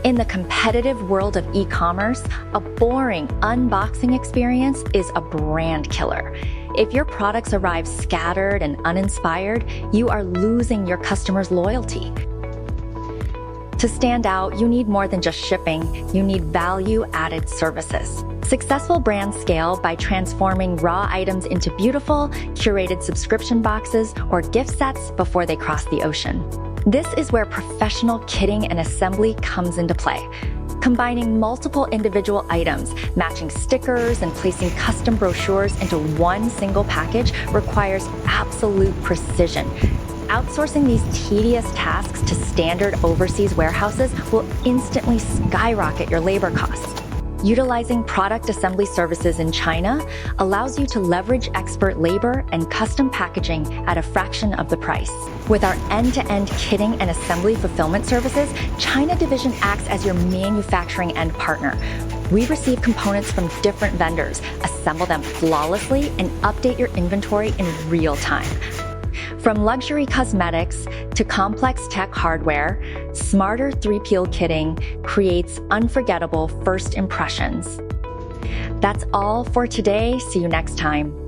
In the competitive world of e-commerce, a boring unboxing experience is a brand killer. If your products arrive scattered and uninspired, you are losing your customers' loyalty. To stand out, you need more than just shipping. You need value-added services. Successful brands scale by transforming raw items into beautiful, curated subscription boxes or gift sets before they cross the ocean. This is where professional kitting and assembly comes into play. Combining multiple individual items, matching stickers, and placing custom brochures into one single package requires absolute precision. Outsourcing these tedious tasks to standard overseas warehouses will instantly skyrocket your labor costs. Utilizing product assembly services in China allows you to leverage expert labor and custom packaging at a fraction of the price. With our end-to-end kitting and assembly fulfillment services, ChinaDivision acts as your manufacturing end partner. We receive components from different vendors, assemble them flawlessly, and update your inventory in real time. From luxury cosmetics to complex tech hardware, smarter 3PL kitting creates unforgettable first impressions. That's all for today. See you next time.